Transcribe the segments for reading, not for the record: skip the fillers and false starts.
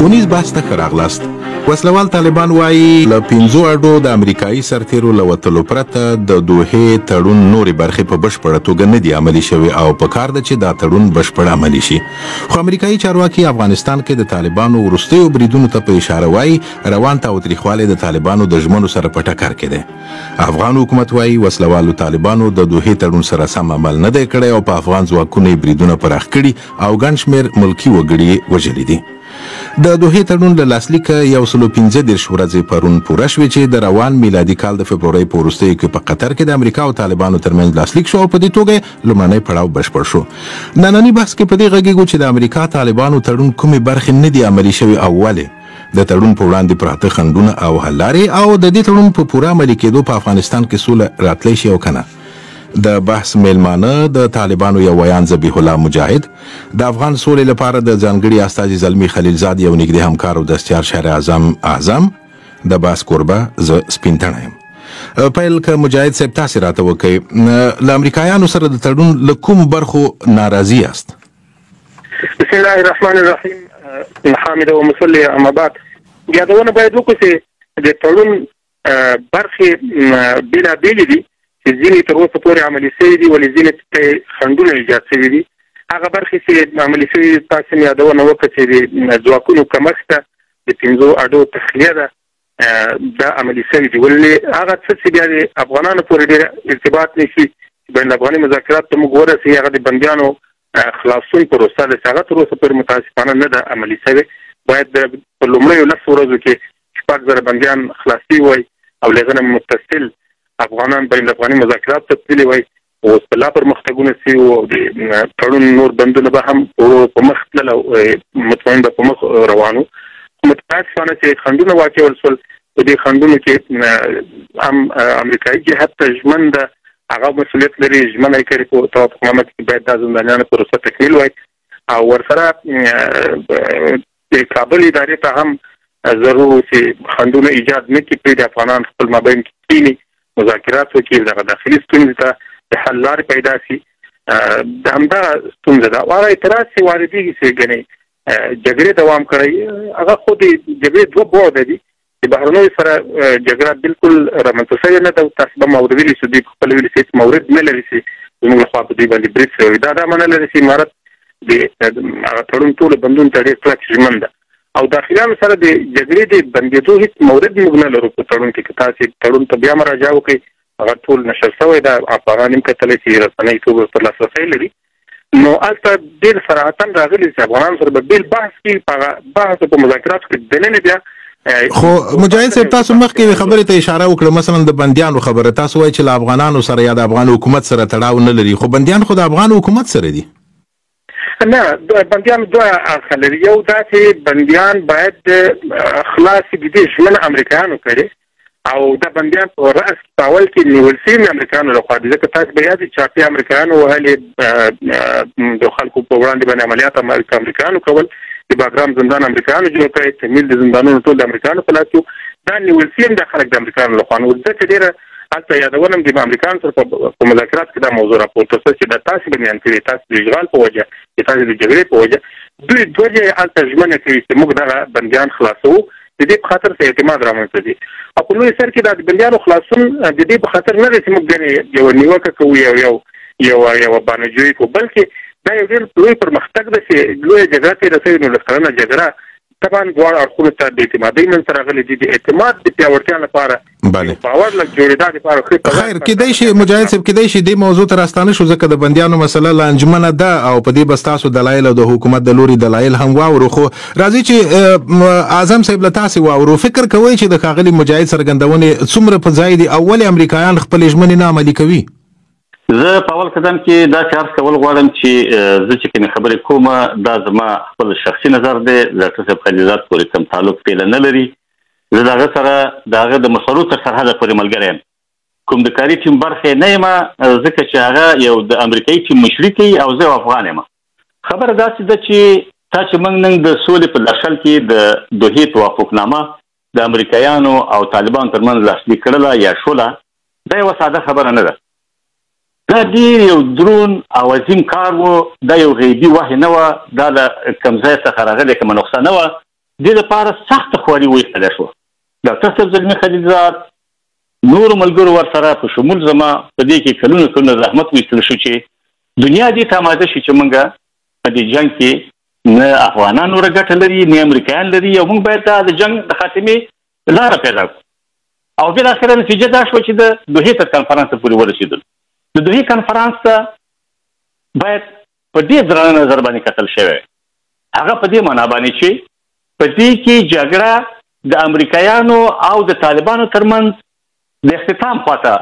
ښوونیز بحث ته ښه راغلاست. وسلوال طالبان وایي له 5 اډو د امریکایي سرتیرو له وتلو پرته د دوحې تړون نورې برخې په بشپړه توګه نه دي عملي شوي او په کار ده چې دا تړون بشپړ عملي شي. خو امریکایي چارواکي افغانستان کې د طالبانو وروستیو بریدونو ته په اشاره وایي روان تاوتریخوالی د طالبانو د ژمنو سره په ټکر کې دی. افغان حکومت وایي وسلوالو طالبانو د دوحې تړون سره سم عمل نه دی کړی او په افغان ځواکونو یې بریدونه پراخ کړي او ګڼ شمېر ملکي وګړي وژلي دي. د دوحې تړون له لاسلیکه 115 ورځې پرون پوره شوې چې د روان میلادي کال د فبرورۍ په وروستیو کې په قطر کې د امریکا او طالبانو ترمنځ لاسلیک شو او په دې توګه لومړنی پړاو بشپړ شو. نننی بحث کې په دې غږیږو چې د امریکا طالبانو تړون کومې برخې نه دي عملي شوي او ولې د تړون په وړاندې پراته خنډونه او حل لارې او د دې تړون په پوره عملي کېدو په افغانستان کې سوله راتلی شي او که نه. د بحث میلمانه د طالبانو یو ویان ذبیح الله مجاهد، د افغان سولې لپاره د ځانګړي استازي زلمي خلیلزاد یو نږدې همکار او دستیار شهر اعظم د بحث کوربه زه سپین تڼی یم. پیل که مجاهد صاحب تاسې راته وکئ له امریکایانو سره د تړون له کومو برخو ناراضي یاست؟ بسم الله الرحمن الرحیم. حامد و مصلی اما بعد یادونه باید وکړو چې د تړون برخې بېلابېلې دي چې ځینې تر اوسه پورې عملي شوي دي ولې ځینې ته خنډونه ایجاد شوي دي. هغه برخې چې عملي شوي دي تاسې مې یادونه وکړه چې د ځواکونو کمښت ده، د 5 اډو تخلیه ده، دا عملي شوي دي. ولې هغه څه چې بیا د افغانانو پورې ډېر ارتباط نه شي بین الافغاني مذاکرات ته موږ ورسوي، هغه د بندیانو خلاصون پروسه ده چې هغه تر اوسه پورې متاسفانه نه ده عملي شوې. باید په لومړیو 10 ورځو کې 4,000 بندیان خلاصي وای او له هغه نه متصل افغانان بین الافغاني مذاکرات ته تللي وای. اوس په لا پرمختګونه شوي او د تړون نور بندونه به هم په مخ تلل او مطمئن به په مخ روان وو. متاسفانه چې خنډونه واقع ول په دې خنډونو کې هم امریکایي جهت ته ژمن ده، هغه مسؤلیت لري، ژمنه یې کړې په توافق نامه کې باید دا زندانیانو پروسه تکمیل وای او ورسره د کابل ادارې ته هم ضرور چې خنډونه ایجاد نه کړي، پرې د افغانان خپل مابین کې کینی مذاکرات وکړي، دغه داخلي ستونزې ته د حل لارې پیدا شي. د همدا ستونزه ده. هغه اعتراض چې واردېږي چې ګنې جګړې دوام کړی، هغه خو د جګړې 2 بعده دي. د بهرنیو سره جګړه بالکل رامنځته شوې نه ده. تاسو به ما اورېدلي چې دوی خپل ویلي چې مورد نه لري چې زموږ لخوا په دوی باندې برید شوی. دا معنا لري چې امارت د تړون ټولو بندونو ته ډېر کلک ژمن ده او داخلیانو سره د جګړې د بندېدو هېڅ مورد موږ نه لرو په تړون کې. که تاسې تړون ته بیا مراجعه وکړئ هغه ټول نشر شوی ده، افغانان هم کتلی چې رسنۍ توګه ورته لاسرسی لري. نو هلته ډېر صراحتا راغلي چې افغانانو سره به بېل بحث کړي، په هغه بحث په مذاکراتو کې دننه بیا. خو مجاهد صاحب تاسو مخکې خبرې ته اشاره وکړه، مثلا د بندیانو خبره تاسو وایي چې له افغانانو سره یا د افغان حکومت سره تړاو نه لري، خو بندیان خو د افغان حکومت سره دي. نه، بندیان 2 اړخ لري. یو دا چې بندیان باید خلاص دي، د ژمنه امریکایانو کړي او دا بندیان په رأس په اول کې نیول شوي امریکایانو لخوا دي. ځکه تاسو به یاد وي چې چاپي امریکایانو وهلې د خلکو په وړاندې باندې عملیات امریکایانو کول، د باګرام زندان امریکایانو جوړ کړی، تمیل د زندانونو ټول د امریکایانو په لاس کې دا نیول شوي د خلک د امریکایانو لخوا. نو زه چې ډېره هلته یادونه د امریکایانو سره په مذاکرات کې دا موضوع راپورته شوه چې دا تاسې بیان کړي، تاسې د اشغال په وجه، تاسې د جګړې په وجه دوی 2 ځایه هلته ژمنه کوي چې موږ دغه بندیان خلاصوو. د دې په خاطر څه اعتماد رامنځته دي او په لوی سر کې دا د بندیانو خلاصون د دې په خاطر نه دی چې موږ ګنې یو نیوکه کوو یو بانجوي کوو، بلکې دا یو ډېر لوی پرمختګ ده چې لویه جګړه تېره شوې. 19 کلنه جګړه طبعا دواړه اړخونو ته د اعتمادۍ منځته راغلي دي. د اعتماد د پیاوړتیا لپاره باور لږ جوړېدا لپاره خیر کېدای شي مجاهد صاحب کېدای شي دې موضوع ته راستانه شو ځکه د بندیانو مسله لا انجمنه ده او په دې به ستاسو دلایل او د حکومت د لوري دلایل هم واورو. خو راځي چې اعظم صاحب له تاسې واورو، فکر کوئ چې د ښاغلي مجاهد څرګندونې څومره په ځای دي او ولې امریکایان خپلې ژمنې نه عملي کوي؟ زه په اول قدم کې دا چارج کول غواړم چې زه چې کومې خبرې کومه دا زما خپل شخصي نظر دی، ډاکټر صاحب خلیلزاد پورې کوم تعلق پیله نه لري. زه د هغه سره د هغه د مسلو تر سرحده پورې ملګری یم، کوم د کاري ټیم برخې نه یم، ځکه چې هغه یو د امریکایي ټیم مشري کوي او زه افغان یم. خبره داسې ده چې تا چې موږ نن د سولې په درشل کې د دوحې توافقنامه د امریکایانو او طالبانو ترمنځ لاسلیک کړله یا شوله، دا یوه ساده خبره نه ده. دا ډېر یو درون او عظیم کار و، دا یو غیبي وحی نه وه، دا له کوم ځای څخه راغلی کومه نقصه نه وه. د لپاره سخت خواري وایستل شو. ډاکټر صاحب زلمي خلیلزاد نور ملګرو ورسره په شمول زما په دې کې کلونه زحمت وایستل شو چې دنیا دې ته آماده شي چې موږ په دې جنګ کې نه افغانان ور ګټه لري نه امریکایان لري او موږ باید د جنگ د خاتمې لاره پیدا کړو. او بل اخر نتیجه دا شو چې د دوحې تر کانفرنس پورې ورسېدل. د دوحې کانفرنس ته باید په دې درانه نظر باندې کتل شوی. هغه په دې معنا باندې چې په دې کې جګړه د امریکایانو او د طالبانو ترمنځ د اختتام خواته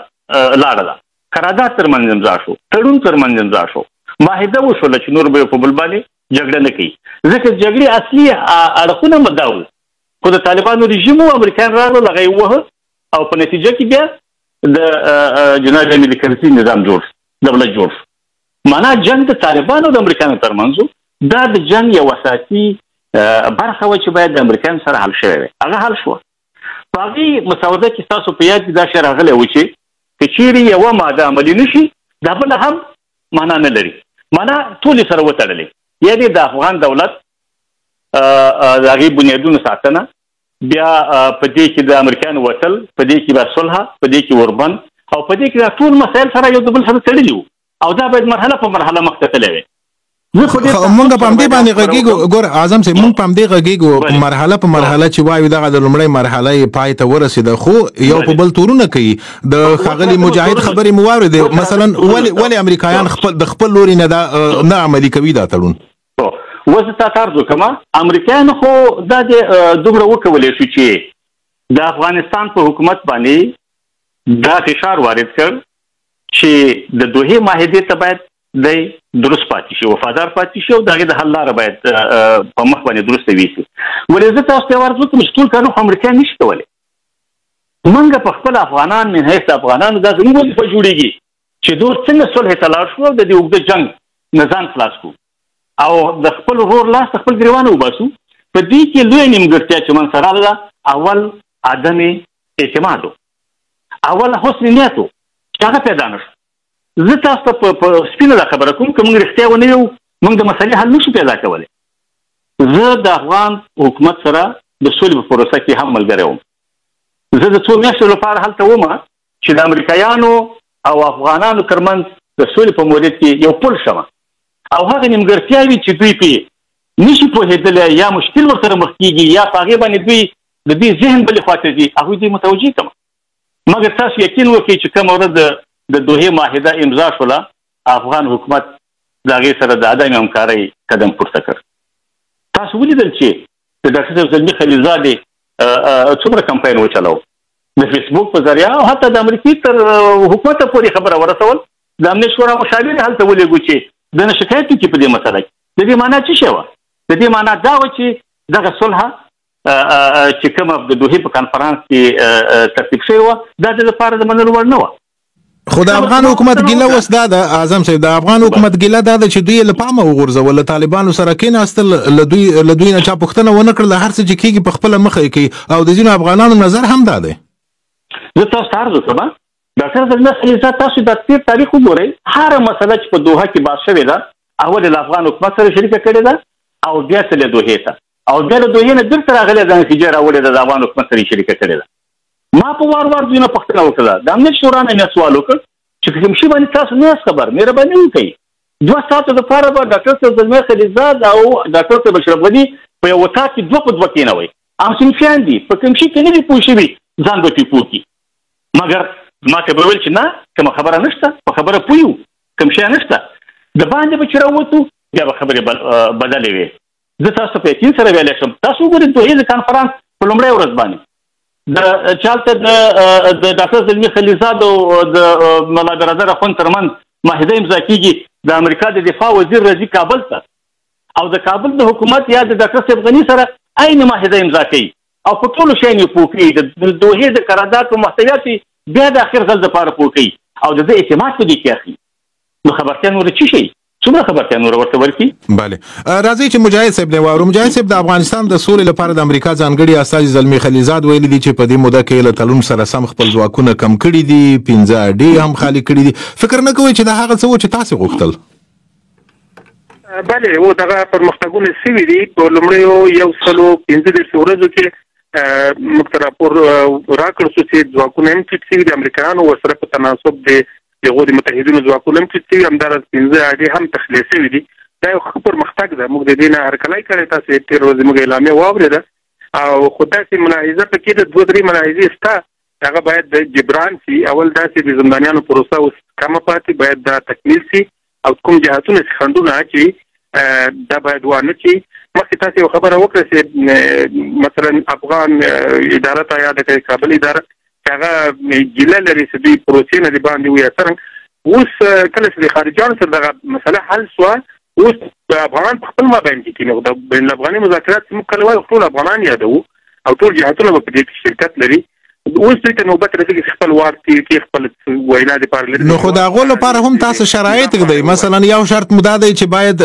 لاړه ده. قرارداد ترمنځ امضا شو، تړون ترمنځ امضا شو، معاهده وشوله چې نور به په بل باندې جګړه نه کوي. ځکه جګړې اصلي اړخونه مدا وو، خو د طالبانو رژیم او امریکایان راغلل هغه یې ووهه او په نتیجه کې بیا د جناب امیل کرزي نظام جوړ دولت جوړ. معنا جنگ د طالبانو او د امریکایانو ترمنځ دا د جنگ یو اساسي برخه و چې باید د امریکایانو سره حل شوی وي. هغه حل شو. په هغې مسوده کې تاسو په یاد دا شی راغلی و چې که چیرې یوه ماده عملي نه شي دا بله هم معنا نه لري. معنا ټولې سره وتړلې، یعنې د افغان دولت د هغې بنیادونو ساتنه، بیا په دې کې د امریکایانو وتل، په دې کې به صلح، په دې کې اوربند او په دې کې دا ټول مسایل سره یو د بل سره تړلي وو او دا باید مرحله په مرحله مخته تللی وي. مونږ په همدې باندې غږیږو. ګور اعظم صاحب مونږ په همدې غږیږو مرحله په مرحله چې وایو دغه د لومړۍ مرحله یې پای ته ورسېده، خو یو په بل تورونه کوي. د ښاغلي مجاهد خبرې مو واورېدې مثلا ولې امریکایان د خپل لوري نه عملي کوي دا تړون. اوس تا عرض وکړم امریکایانو خو دا دومره وکولی شو چې د افغانستان په حکومت باندې دا فشار وارد کړ چې د دوحې معاهدې ته باید دی درست پاتې شي، وفادار پاتې شي او د هغې د حل لاره باید په مخ باندې درسته ویسي. ولې زه تاسو ته یو عرض وکړم چې ټول قانون خو امریکایان نشي کولی. موږ په خپل افغانان من حیث افغانانو دا زموږ وظیفه جوړېږي چې دوی څنګه صلح ته لاړ شو او د دې اوږده جنګ نه ځان خلاص کړو او د خپل ورور لاس ته خپل ګریوان وباسو. په دې کې لویه نیمګړتیا چې من سره ده اول عدم اعتماد، اول حسن نیت چې هغه پیدا نه شو. زه تاسو ته په سپینه دا خبره کوم که موږ رښتیا ونه یو موږ د مسلې حل نشو پیدا کولی. زه د افغان حکومت سره د سولې په پروسه کې هم ملګری وم. زه د څو میاشتو لپاره هلته وم چې د امریکایانو او افغانانو ترمنځ د سولې په مورد کې یو پل شمه او هغه نیمګړتیاوې چې دوی پې نشي پوهېدلی یا مشکل ورسره مخ کېږي یا په هغې باندې دوی د دې ذهن بلې خواته ځي هغوی دوی متوجه کړم. مګر تاسو یقین وکړئ چې کومه ورځ د دوحې معاهده امضا شوله افغان حکومت د هغې سره د عدم همکارۍ قدم پورته کړ. تاسو ولیدل چې د ډاکټر صاحب زلمي خلیلزادې څومره کمپاین وچلو د فیسبوک په ذریعه او حتی د امریکې تر حکومته پورې خبره ورسول. د امنیت شورا مشاور هلته ولېږو چې د نه شکایت وکړي په دې مسله کې. د دې معنا څه شی وه؟ د دې معنا دا وه چې دغه صلح چې کومه د دوحې په کانفرانس کې ترتیب شوې وه دا د لپاره د منلو وړ نه وه. خو د افغان حکومت ګیله اوس دا ده اعظم صاحب، د افغان حکومت ګیله دا ده چې دوی له پامه وغورځول، له طالبانو سره کېناستل، له دوی نه چا پوښتنه ونه کړله، هر څه چې کېږي په خپله مخه یې کوي او د ځینو افغانانو نظر هم دا دی. زه تاسو ته عرض وکړم ډاکټر زلمي خلیلزاد تاسو د تېر تاریخ وګورئ. هره مسله چې په دوحه کې بحث شوې ده اول له افغان حکومت سره شریکه کړې ده او بیا تلې دوحې ته او بیا د دوحې نه بېرته راغلې ده نتیجه راوړې ده د افغان حکومت سره شریکه کړې ده. ما په وار دوی نه پوښتنه وکړه، د امنیت شورا نه مې سوال وکړ چې کوم شي باندې تاسو نه یاست خبر، مهرباني وکړئ 2 ساعته دپاره به ډاکټر صاحب زلمي خلیلزاد او ډاکټر صاحب اشرف غني په یو اتاق کې 2 په 2 کېنوئ. همصنفیان دي، په کوم شي کې نه دي پوه شوي ځان به پرې پوه کړي. مګر ما ته به ویل چې نه کومه خبره نشته، په خبره پوه یو، کوم شی نشته. د باندې به چې راووتو بیا به خبرې بدلې وې. زه تاسو په یقین سره ویلی شم تاسو وګورئ دوحې د کانفرانس په لومړۍ ورځ باندې د چالته د ډاکټر زلمي خلیلزاد او د ملا برادر اخوند ترمنځ معاهده امضا کېږي. د امریکا د دفاع وزیر راځي کابل ته او د کابل د حکومت یا د ډاکټر صاحب غني سره عین معاهده امضا کوي او په ټولو شیانو یې پوه کوي. د دوحې د قرارداد په محتویات بیا د اخر ځل دپاره پوه کوي او د ده اعتماد په دې کې اخلي. نو خبرتیا نوره څه شي؟ څومره خبرتیا نوره ورته ورکړي؟ بله راځئ چې مجاهد صاحب نه واورو. مجاهد صاحب د افغانستان د سولې لپاره د امریکا ځانګړي استازي زلمي خلیلزاد ویلي دي چې په دې موده کې له تړون سره سم خپل ځواکونه کم کړي دي، 15 اډې هم خالي کړي دي. فکر نه کوئ چې دا هغه څه و چې تاسې غوښتل؟ بله و دغه پرمختګونه سوي دي په لومړیو 115 ورځو کې موږ راپور راکړ چې ځواکونه هم چې د امریکایانو ورسره په تناسب د هغوی د متحدینو ځواکونه هم چې همدارس 15 عادي هم تخلیه سوي دي. دا یو ښه پرمختګ ده. موږ د دې نه هرکلی کړی، تاسې تېره ورځ موږ اعلامیه واورېده او خو داسې ملاحظه پکې د 2-3 ملاحظې شته، هغه باید د جبران شي. اول داسې د زندانیانو پروسه اوس کمه پاتې، باید دا تکمیل شي او کوم جهتونه چې خنډونه اچوي دا باید وانه شي. مخکې تاسې یو خبره وکړه چې مثلا افغان اداره ته یا د کابل اداره چې هغه ګیله لري چې دوی پروسې نه دي باندې وي څرنګه. اوس کله چې د خارجیانو سره دغه مسله حل شوه، اوس افغانان په خپل مابین کې کېنو د بین الافغاني مذاکرات چې موږ کله وایو ټول افغانان یادوو او ټول جهتونه به په دې کې شرکت لري. اوس دوی ته نوبت رسېږي چې خپل واک کې خپل وینا دپاره لري. نو خو د هغو لپاره هم تاسو شرایط ږدئ. مثلا یو شرط مو دا دی چې باید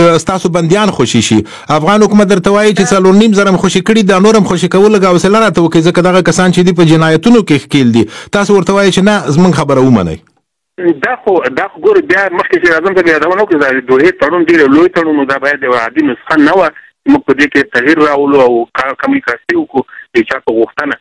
د ستاسو بندیان خوشي شي. افغان حکومت درته وایي چې 4.5 زره خوشي کړي، دا نور هم خوشي کول لږ حوصله راته وکړئ ځکه دغه کسان چې دي په جنایتونو کې ښکیل دي. تاسو ورته وایئ چې نه زموږ خبره ومنئ. دا خو ګورو بیا مخکې چې راځم ته یادونه وکړو د دوحې تړون ډېر لوی تړون و. دا باید یوه عادي نسخه نه وه. موږ په دې کې تغییر راولو او کمیونیکاسي وکړو د چا په غوښتنه.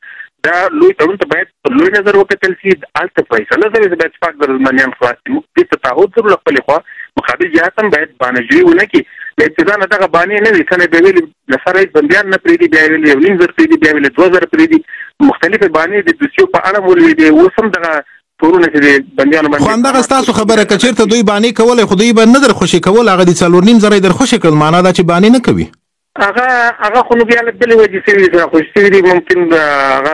دا لوی تړون ته باید په لوی نظر وکتل شي. هلته فیصله شوې چې باید شپږ زره زندانیان خلاص شي. موږ دې ته تعهد لرو له خپلې خوا. مقابل جهت هم باید بانهجویي ونه کړي. له ابتدا نه دغه بانې نه وي. کله بیا ویلي له سره هېڅ بندیان نه پرېږدي، بیا ویلي 1.5 زره پرېږدي، بیا ویلي 2 زره پرېږدي. مختلفې بانې د دوسیو په اړه مو ولیدې. اوس هم دغه خو همدغه ستاسو خبره که چېرته دوی بانې کولی خو دوی به نه در خوشي کول، هغه د 4.5 زره یې در خوشي کړل، معنا دا چې بانې نه کوي. هغه خو نو بیا له بلې وجې سوي دي، خوشي سوي دي. ممکن هغه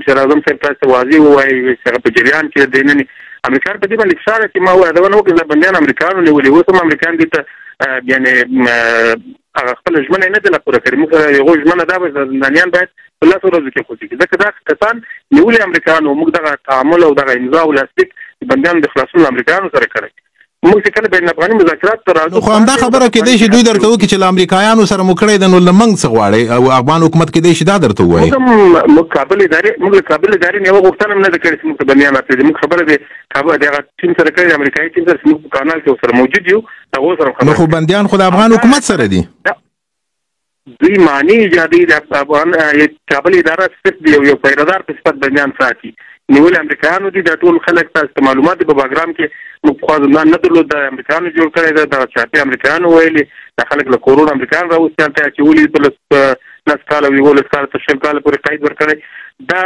شیر اعظم صاحب تاسو واضح ووایي چې هغه په جریان کې دی. نن امریکایان په دې باندې فشار چې ما یادونه وکړه چې بندیان امریکایانو نیولي. اوس هم امریکایان دې ته یعنې هغه خپله ژمنه یې نه ده پوره کړې. موږ هغوی ژمنه دا وه چې زندانیان باید په 10 ورځو کې خوشي کړي، ځکه دا کسان نیولي امریکایانو. موږ دغه تعامل او دغه امضا او لاسلیک د بندیانو د خلاصون له امریکایانو سره کړی. موږ چې کله بین الافغاني مذاکرات ته راځو خو همدا خبره کېدای شي دوی درته وکړي چې له امریکایانو سره مو کړی ده، نو له موږ څه غواړئ؟ او افغان حکومت کېدای شي دا درته ووایي. موږ کابل له کابل ادارې نه یوه غوښتنه هم نه ده کړې چې موږ ته بندیان راپرېږدي. موږ خبره د هغه ټیم سره کړې، د امریکایي ټیم سره چې موږ په کانال کې ورسره موجود یو، هغو سره خبره. نو خو بندیان خو د افغان حکومت سره دي. دوی معنی ایجادي د افغان کابل اداره صرف یو پیردار په صفت بندیان ساتي. نیولې امریکایانو دي. دا ټول خلک تاسو معلومات په باګرام کې موږ خو زندان نه درلود. د امریکایانو جوړ کړی ده. د چاپي امریکایانو ویلي دا خلک له کورونو امریکایان راوستي هلته اچولي په 10 کاله 11 کاله تر 20 کاله پورې قید ورکړی. دا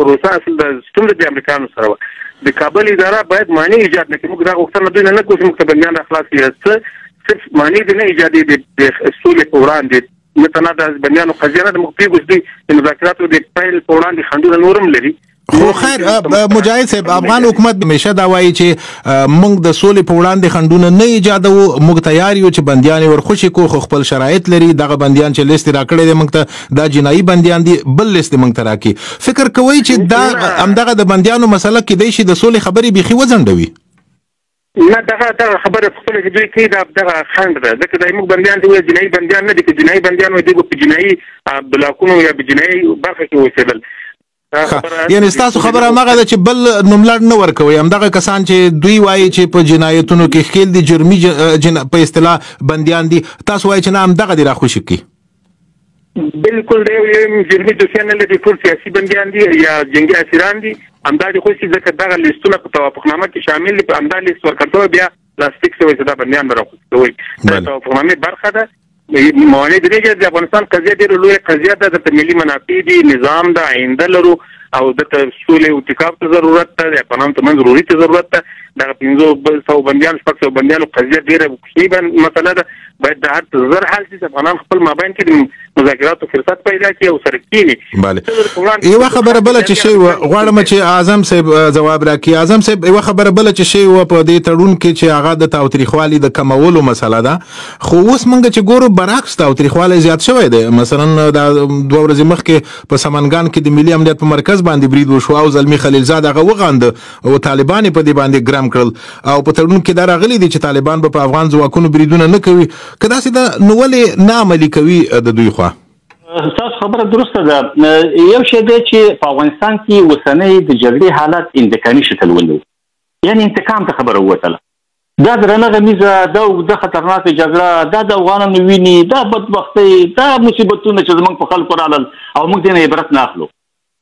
پروسه اصل د سیستم د امریکایانو سره وه. د کابل اداره باید معنی ایجاد نه کړي. موږ دا غوښتنه دوی نه کوو چې موږ ته بندیان راخلاص کړي. صرف معنی دې نه ایجادي د سولې په وړاندې مثلا د بندیانو قضیه نه د موږ پرېږدو چې دوی د مذاکراتو د پیل په وړاندې خنډونه نور هم لري. خو خیر مجاهد صاحب، افغان حکومت همیشه دا وایي چې موږ د سولې په وړاندې خنډونه نه ایجادوو، موږ تیار یو چې بندیان یې ورخوشي کړو، خو خپل شرایط لري. دغه بندیان چې لیست یې راکړی دی موږ ته، دا جنایي بندیان دي، بل لیست یې موږ ته راکړي. فکر کوئ چې دا همدغه د بندیانو مسله کېدای شي د سولې خبرې بیخي وځنډوي؟ نه، دغه خبره خپله چې دوی کوي دغه خنډ ده. ځکه دا موږ بندیان ته وایي جنایي بندیان نه دي. که جنایي بندیان وایي دوی به په جنایي بلاکونو یا په جنایي برخه کې اوسېدل. یعنی ستاسو خبره همغه ده چې بل نوملړ نه ورکوئ. همدغه کسان چې دوی وایي چې په جنایتونو کې ښکیل دي، جرمي په اصطلاح بندیان دي، تاسو وایي چې نه همدغه دې راخوشي کړي. بالکل د یو جرمي دوسیه نه لري، ټول سیاسي بندیان دي یا جنګي اسیران دي. همدا دې خوشي ځکه دغه لیستونه په توافقنامه کې شامل دي. په همدا لیست ورکړ بیا لاسلیک شوی چې دا بندیان به راخوشي کوئ. دا توافقنامې برخه ده. موانع درېږي. د افغانستان قضیه ډېره لویه قضیه ده. دلته ملي منافع دي، نظام ده، آینده لرو او دلته سولې او اتکاف ته ضرورت ده. د افغانانو ترمنځ ضروري ته ضرورت ده. دغه 500 بندیانو 600 بندیانو قضیه ډېره کوچنۍ مسله ده. باید د هر څه زر حل شي. افغانان خپل مابین کې د مذاکراتو فرصت پیدا کړي او سره کښېني. یوه خبره بله چې شی غواړم چې اعظم صاحب ځواب راکړي. اعظم صاحب، یوه خبره بله چې شی وه په دې تړون کې چې هغه د تاوتریخوالي د کمولو مسله ده، خو اوس موږ چې ګورو برعکس تاوتریخوالی زیات شوی دی. مثلا دا 2 ورځې مخکې په سمنګان کې د ملي امنیت په مرکز باندې برید وشو او زلمي خلیلزاد هغه وغانده او طالبان په دې باندې ګرم کړل. او په تړون کې دا راغلي دي چې طالبان به په افغان ځواکونو بریدونه نه کوي. که داسې ده نو ولې نه عملي کوي د دوی خوا؟ تاسو خبره درسته ده. یو شی دی چې په افغانستان کې اوسنۍ د جګړې حالت انتقامي شکل ولري، یعنی انتقام ته خبره ووتله. دا درنه غمیزه دا اوږده خطرناکه جګړه دا د افغانانو ویني دا بدبختۍ دا مصیبتونه چې زموږ په خلکو رالل او موږ دې نه عبرت نه اخلو.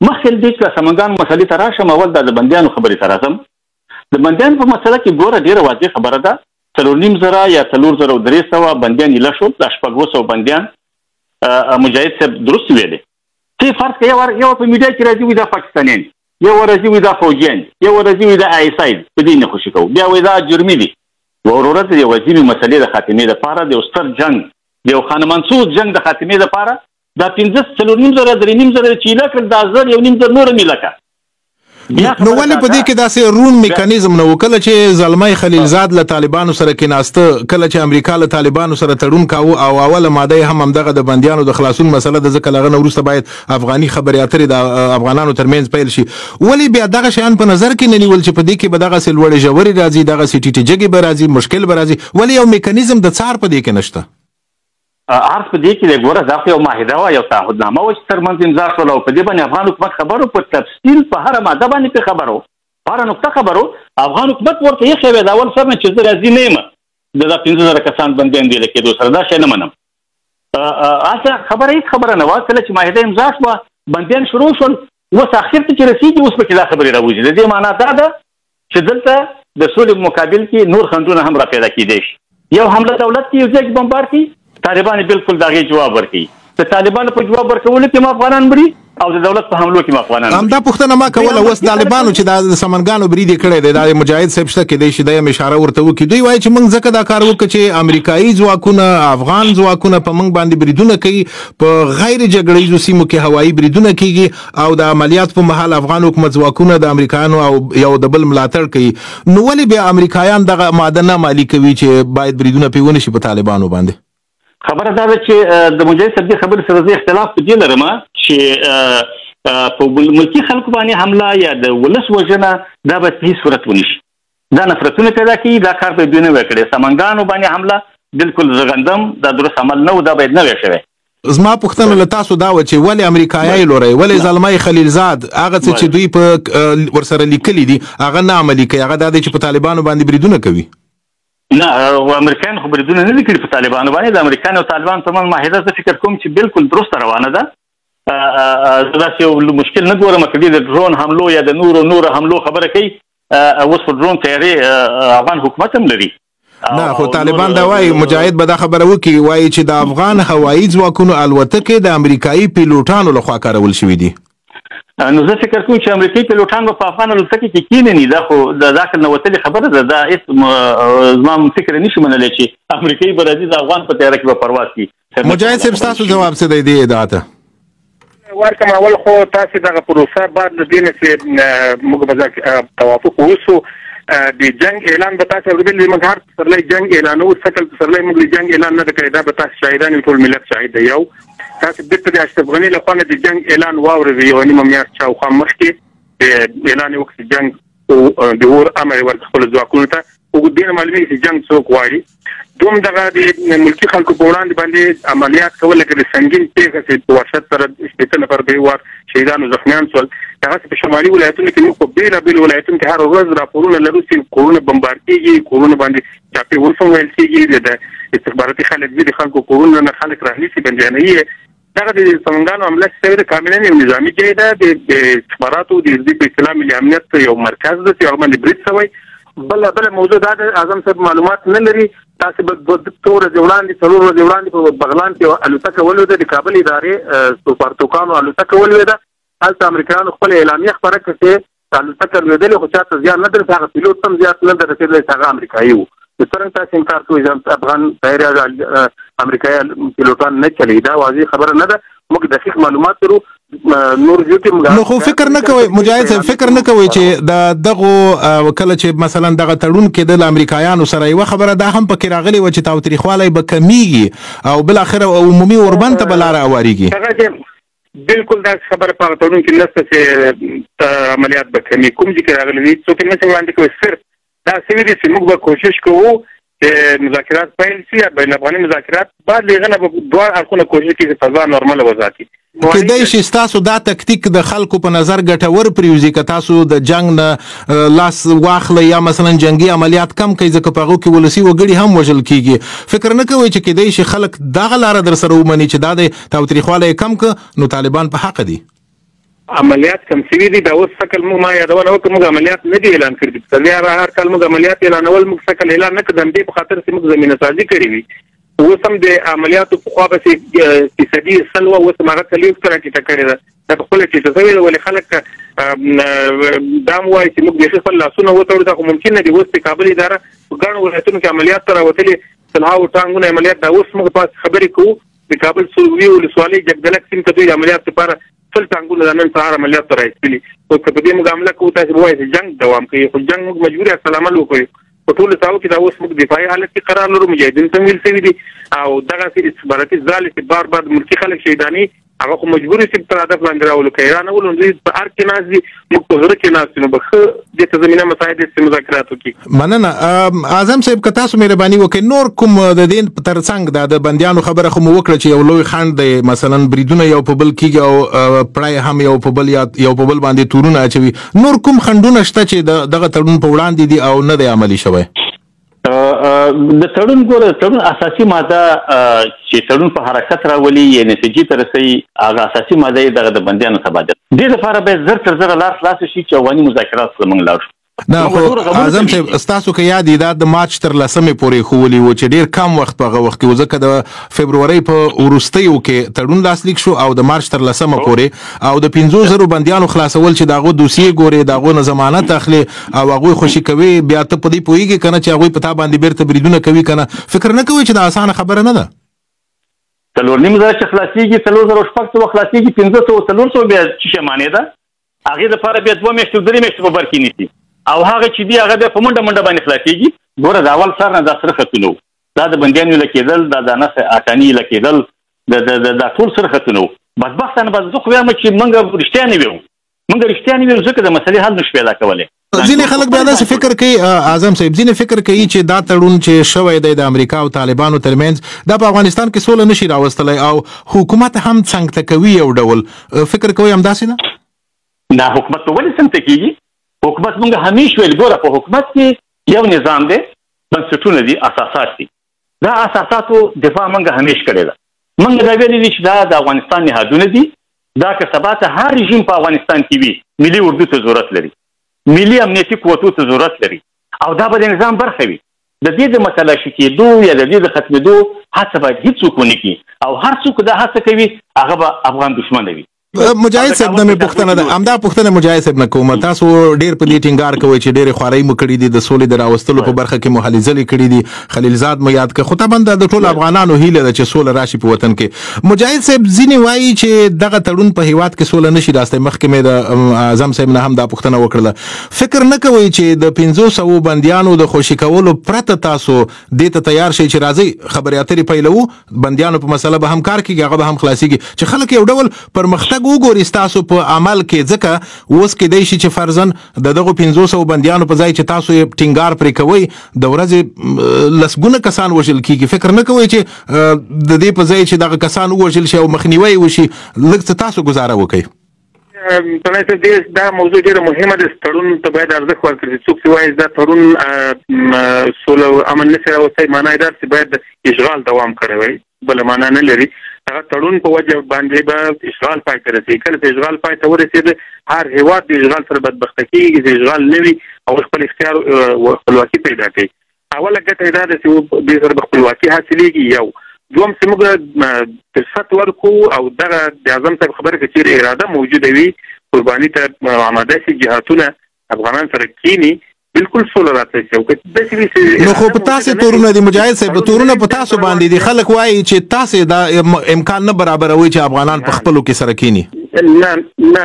مخکې دې چې سمنګان مسلې ته راشم اول دا د بندیانو خبرې ته راځم. د بندیانو په مسله کې ګوره ډېره واضح خبره ده 4,500 یا 4,300 بندیان ایله شول دا 600 بندیان مجاهد صاحب درست ویلې. ته فرض کړه یو په میډیا کې راځي وي دا پاکستانیان یو ورځي وي دا فوجیان یو ورځي وي دا آیساید په دې نه خوشي کوو بیا وي دا جرمي دي ورورت د وزیمي مسلې د خاتمې لپاره د ستر جنگ د خان منصور جنگ د خاتمې لپاره دا 15,000 چې لکه دا 1,000 نور ملکه نو ولې په دې کې داسې رون میکانیزم نه وکړه چې زلمای خلیلزاد له طالبانو سره کېناسته کله چې امریکا له طالبانو سره تړون کاوه او اوله ماده هم همدغه د بندیانو د خلاصون مسله د ځکه لغه وروسته باید افغاني خبرې اترې د افغانانو ترمنځ پیل شي ولې بیا دغه شیان په نظر کې نه نیول چې په دې کې به دغه سلوړې ژورې راځي دغه سټیټي جګي به راځي مشکل به راځي ولې یو میکانیزم د څار په دې کې نشته عرض په دې کې د ګوره دا یو معاهده او یو تعهدنامه و چې ترمنځ امضا شول او په دې باندې افغان حکومت خبرو په تفصیل په هر ماده باندې په خبرو هر نقطه خبرو افغان حکومت ورته یې خو دا اول سر نه چې راځي نه یم د 15,000 کسان بندیان دي لکه دوه سره دا شی نه منم اصل خبره هیڅ خبره نه و کله چې معاهده امضا شوه بندیان شروع شول اوس اخر ته چې رسیږي اوس په کې دا خبرې راوځي د دې معنا دا ده چې دلته د سولې مقابل کې نور خنډونه هم را پیدا کېدای شي یو حمله دولت کې یو ځای بمبار کړي طالبان بالکل دغه جواب ورکړي د طالبانو په جواب ورکولو کې افغانان مري او د دولت په حملو کې افغانان همدا پوښتنه ما کوله اوس طالبانو چې د سمنګانو برید کړی دی د مجاهد صاحب شته کې دی شي د اشاره ورته وکړي دوی وایي چې موږ ځکه دا کار وکړو چې امریکایي ځواکونه افغان ځواکونه په موږ باندې بریدونه کوي په غیر جګړیزو سیمو کې هوایي بریدونه کیږي او د عملیات په مهال افغان حکومت ځواکونه د امریکایانو او یو د بل ملاتړ کوي نو ولې بیا امریکایان دغه ماده نه مالي کوي چې باید بریدونه پیونه شي په طالبانو باندې خبره دا ده چې د مجاهد صاحب د خبرې سره زه اختلاف په دې لرم چې په ملکي خلکو باندې حمله یا د ولس وژنه دا به په هیڅ صورت ونشي دا نفرتونه پیدا کوي دا کار به دوی نه وکړي سمنګانو باندې حمله بالکل زغندم دا درست عمل نه و دا باید نه وي شوی زما پوښتنه له تاسو دا و چې ولې امریکایي لوري ولې زلمای خلیلزاد هغه چې دوی په ورسره لیکلي دي هغه نه عملي کوي هغه دا چې په طالبانو باندې بریدونه کوي نه امریکایان خو بریدونه نه لیکلي په طالبانو باندې د امریکایانو او طالبانو ترمنځ معاهده زه فکر کوم چې بالکل درسته روانه ده زه داسې یو مشکل نه ګورم که د ډرون حملو یا د نورو حملو خبره کوي اوس په ډرون تیارې افغان حکومت هم لري نه خو طالبان دا وایي مجاهد به دا خبره وکړي وایي چې د افغان هوایي ځواکونو الوتکې د امریکایي پیلوټانو لخوا کارول شوي دي نو زه فکر کوم چې امریکایي پیلوټان په افغان الوتکې کې کینې دا خو د داخل نه وتلې خبره ده دا هیڅ زما فکر نشي منلی چې امریکایي به راځي د افغان په تیاره کې به پرواز کړي مجاهد صاحب ستاسو جواب څه دی دې ادعا ته ورکم اول خو تاسو دغه پروسه بعد له دې نه چې موږ به توافق وشو د جنگ اعلان به تاسو وربل موږ هر سرلې جنگ اعلانو سکل سرلې موږ جنگ اعلان نه کړی دا به تاسو شاهدان ټول ملت شاهد دی یو تاسو د اشرف غنی له خوا د جنگ اعلان واوري یو نیمه میاشت شاوخوا مخکې اعلان وکړ جنگ او د اور امر ورکړل ځواکونو ته وګدین معلومي چې جنگ څوک وایي دوم دغه د ملکی خلکو په وړاندې باندې عملیات کول لکه سنگین پیښه چې په واشت سره شپږ نفر دی ور شهیدانو زخمیان شول هغه په شمالي ولایتونو کې موږ په بیل ولایتونو کې هر ورځ راپورونه لرو چې کورونه بمبار کیږي کورونه باندې چاپی ورسوم ویل کیږي د استخباراتي خلک کورونه نه خلک راهلي سي بنجاني دغه د سمنګانو عمله چې کاملا یو نظامی ځای ده د استخباراتو د حزب اسلامي امنیت یو مرکز ده چې هغه باندې برید شوی بل موضوع دا د اعظم صاحب معلومات نه لري تاسو به تور ځوړاندې څلور ځوړاندې په بغلان کې الوتکه ولوده د کابل ادارې سوپرتوکانو الوتکه ولوده هلته امریکایانو خپل اعلامیه خبره کړه چې الوتکه ولودلې خو چاته زیان نه درته هغه پیلوټ هم زیات نه درته هغه امریکایي وو د څنګه تاسو انکار کوئ چې افغان طیاره امریکایي پیلوټان نه چلی دا واضح خبره نه ده موږ دقیق معلومات لرو نور نو خو فکر نه کوي مجاهد صاحب فکر نه کوي چې دغه کله چې مثلا دغه تړون کې د امریکایانو سره یو خبره دا هم پکې راغلی و چې تاوتریخوالی به کمیږي او بل اخر عمومي اوربند ته بلاره اوریږي بالکل دا خبره په تړون کې نشته چې عملیات به کمی کوم ذکر راغلی وي څوک نه څنګه وړاندې کوي صرف دا سوي دي چې موږ به کوشش کوو چې مذاکرات پیل شي یا بین افغاني مذاکرات بعد لغنه به دوه اړخونه کوشش کوي چې فضا نورمال وساتي کېدای شي ستاسو دا تکتیک د خلکو په نظر ګټور پریوزي که تاسو د جنگ نه لاس واخلئ یا مثلا جنگي عملیات کم کوي ځکه په هغو کې ولسي وګړي هم وژل کیږي فکر نه کوئ چې کېدای شي خلک دغه لاره در سره ومني چې دا د تاوتریخوالی کم که نو طالبان په حق دي عملیات کم شوي دي دا اوس شکل موږ ما یادونه وکړه موږ عملیات نه دي اعلان کړي څلور هر کال موږ عملیات اعلانول موږ شکل اعلان نه کړ د همدې په خاطر چې موږ زمینه سازي کړې وي اوس هم د عملیاتو په خوا پسې فیصدي سلوه اوس هم هغه 40 کړه ټیټه کړې ده دا په خپله ټیټه شوې ده ولې خلک دا هم وایي چې موږ بیخي خپل لاسونه وتړو دا خو ممکن نه دي اوس د کابل اداره په ګڼو ولایتونو کې عملیات ته راوتلې سلهاوو ټانګونه عملیات دا اوس موږ په خبرې کوو د کابل سروي ولسوالۍ جګدلک سیمې ته دوی د عملیات لپاره خپل ټانګونه د نن سهار عملیات ته راایستلي خو که په دې موږ حمله کوو تاسې به وایئ چې جنګ دوام کوي خو جنګ موږ مجبور یو عکس العمل وکړو په ټولو ساحو کې دا اوس موږ دفاعي حالت کې قرار لرو مجاهدین ته ویل شوي دي او دغسې استخباراتي ځالې چې بار بار د ملکي خلک شهیداني هغه خو مجبور یو چې پر هدف باندې راولو که ایران اولو دوی په هر کې ناست دي موږ په غره کې ناست یو نو به ښه دې ته زمینه مساعد دي چې مذاکرات وکړي مننه اعظم صاحب که تاسو مهرباني وکړئ نور کوم د دې تر څنګ د بندیانو خبره خو مو وکړه چې یو لوی خنډ دی مثلا بریدونه یو په بل کېږي او پړی هم یو په بل باندې تورونه اچوي نور کوم خنډونه شته چې دغه تړون په وړاندې دي او نه دی عملي شوی د تړون ګوره تړون اساسي ماده چې تړون په حرکت راولي یا نتیجې ته رسوي هغه اساسي ماده یې دغه د بندیانو تبادله دې لپاره باید زر تر زره لار خلاص شي چې افغاني مذاکرات سره موږ لاړ شو نه خو اعظم صاحب ستاسو که یاد دا د مارچ تر 10 پورې ښوولي و چې ډېر کم وخت په هغه وخت کې و ځکه د فبرورۍ په وروستیو کې تړون لاسلیک شو او د مارچ تر 10 پورې او د 500 بندیانو خلاصول چې د هغو دوسیې ګوري د هغو نه ضمانت اخلي او هغوی خوشي کوي بیا ته په دې پوهېږې که نه چې هغوی په تا باندې بیرته بریدونه کوي که نه فکر نه کوئ چې دا اسانه خبره نه ده 4,500 چې خلاصېږي 4,000 خلاصېږي 500 بیا څه شی معنی ده هغې دپاره بیا 2 میاشتې 3 میاشتې په بر کې نیسي او هغه چې دی هغه په منډه باندې خلاصېږي ګوره د اول سر نه دا سره ختونو دا د بندیانو لکېدل دا د نس اټاني لکېدل دا ټول سره ختونو بدبختانه به زه خو وایم چې موږ رښتیا نه ویو ځکه د مسلې حل نشو پیدا کولی ځینې خلک بیا داسې فکر کوي اعظم صاحب ځینې فکر کوي چې دا تړون چې شوی دی د امریکا او طالبانو ترمنځ دا په افغانستان کې سوله نشي راوستلی او حکومت هم څنګ کوي یو ډول فکر کوي همداسې نه نه حکومت په ولې څنګ کېږي حکومت موږ همیشه ویل ګوره په حکومت کې یو نظام دی بنسټونه دي اساسات دي دا اساساتو دفاع موږ همیشه کړې ده موږ دا ویلي دي چې دا د افغانستان نهادونه دي دا که سبا ته هر رژیم په افغانستان کې وي ملي اردو ته ضرورت لري ملي امنیتي قوتو ته ضرورت لري او دا به د نظام برخه وي د دې د متلاشي کېدو یا د دې د ختمېدو هڅه باید هېڅوک ونه کړي او هر څوک دا هڅه کوي هغه به افغان دښمن وي مجاهد صاحب نه مې پوښتنه ده همدا پوښتنه مجاهد صاحب نه کوم تاسو ډېر په دې ټینګار کوئ چې ډېرې خوارۍ مو کړي دي د سولې د راوستلو په برخه کې مو هلې ځلې کړي دي خلیلزاد مو یاد کړه خو طبعا د ټولو افغانانو هیله ده چې سوله راشي په وطن کې مجاهد صاحب ځینې وایي چې دغه تړون په هیواد کې سوله نشي راستی مخکې مې د اعظم صاحب نه هم دا پوښتنه وکړله فکر نه کوئ چې د 500 بندیانو د خوشي کولو پرته تاسو دې ته تیار شئ چې راځئ خبرې اترې پیلوو بندیانو په مسله به هم کار کېږي هغه به هم خلاصېږي چې خلک یو ډول پرمختګ وګوري ستاسو په عمل کې ځکه اوس کېدای شي چې فرضاً د دغو 500 بندیانو په ځای چې تاسو یې ټینګار پرې کوئ د ورځې لسګونه کسان وژل کېږي فکر نه کوئ چې د دې په ځای چې دغه کسان ووژل شي او مخنیوی وشي لږ څه تاسو ګزاره وکړئ دا موضوع ډېره مهمه ده تړون ته باید ارزښت ورکړي څوک چې وایي دا تړون سوله او امن نشي راوستی معنا یې دا چې باید اشغال دوام کړی وای بله معنا نه لري هغه تړون په وجه باندې به اشغال پای ته رسېږي کله چې اشغال پای ته ورسېده هر هېواد د اشغال سره بدبخته کېږي چې اشغال نه وي او خپل اختیار خپلواکي پیدا کوي اوله ګټه یې دا ده چې دې سره به خپلواکي حاصلېږي یو دوم چې موږ فرصت ورکوو او دغه د اعظم صاحب خبره که چېرې اراده موجوده وي قرباني ته آماده شي جهاتونه افغانان سره کښېني بالکل سوله راتلی نو خو په تاسې تورونه دي مجاهد صاحب تورونه په تاسو باندې دي خلک وایي چې تاسې دا امکان نه برابروي چې افغانان په خپلو کې سره کېني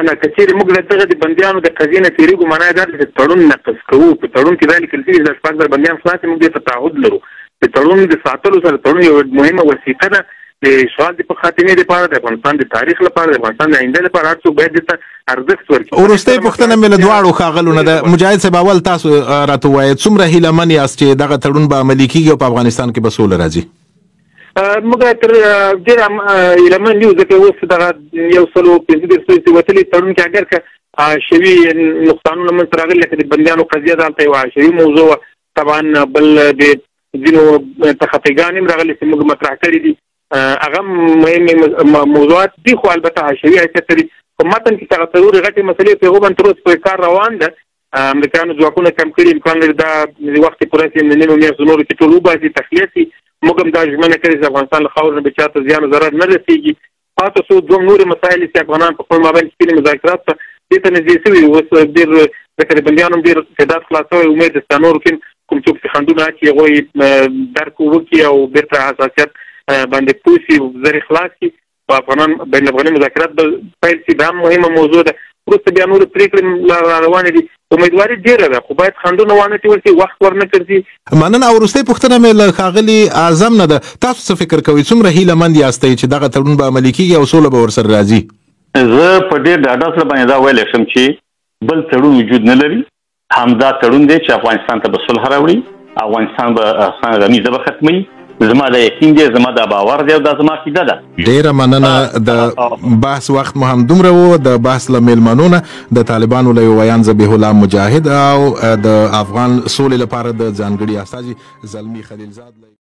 نه که چېرې موږ له دغه د بندیانو د قضیې نه تېرېږو معنا یې دا ده چې تړون نقض کوو په تړون کې دا لیکل شوي چې 6,000 بندیان خلاص موږ دې ته تعهد لرو د تړون د ساتلو سره تړون یو مهمه وثیقه ده د اشغال د خاتمې لپاره د افغانستان د تاریخ لپاره د افغانستان د آینده لپاره هر څوک باید دې ارزښت ورکړي وروستۍ پوښتنه مې له دواړو ښاغلو نه ده مجاهد صاحب اول تاسو راته ووایئ څومره هیله من یاست چې دغه تړون به عملي کېږي او په افغانستان کې به سوله راځي موږ تر ډېر ایلمن یو ځکه اوس دغه 115 وتلي تړون کې اگر که شوي نقصانونه منځته راغلي لکه د بندیانو قضیه دلته یوه شوي موضوع طبعا بل د ځینو تخطیګان هم راغلي چې موږ مطرح کړي دي هغه مهمې موضوعات دي خو البته حشوي حیثیت لري په متن کې هغه ضروري غټې مسلې په هغو باندې تر اوسه پورې کار روان ده امریکایانو ځواکونه کم کړي امکان لري دا د وخت پوره شي د نیمو میاشتو نورو کې ټول وباسي تخلیه شي موږ هم دا ژمنه کړې چې افغانستان له خاورو نه به چاته زیان او ضرر نه رسېږي پاتې څو دوه نورې مسایل چې افغانان په خپل مابین کې مذاکرات ته دې ته نږدې شوي اوس ډېر ځکه د بندیانو هم ډېر تعداد خلاص شوی امید شته نورو کې کوم څوک چې خنډونه اچي هغوی درک وکړي او بېرته حساسیت باندې پوه شي زر خلاص کړي په افغانان بین الافغاني مذاکرات به پیل شي دا هم مهمه موضوع ده وروسته بیا نورې پرېکړې روانې دي امیدواري ډېره ده خو باید خنډونه وانه ټول شي وخت ورنه ګرځي مننه او وروستۍ پوښتنه مې له ښاغلي اعظم نه ده تاسو څه فکر کوئ څومره هیله مند یاستئ چې دغه تړون به عملي کېږي او سوله به ورسره راځي زه په ډېر ډاډه سره باندې دا ویلی شم چې بل تړون وجود نه لري همدا تړون دی چې افغانستان ته به صلح راوړي افغانستان به غمیزه به ختموي زما د یقین دی زما د باور دی او دا زما عقیده ده ډیره مننه د بحث وخت مو هم دومره و د بحث له میلمنو نه د طالبانو له ویان ذبیح الله مجاهد او د افغان سولې لپاره د ځانګړي استازي زلمي خلیلزاد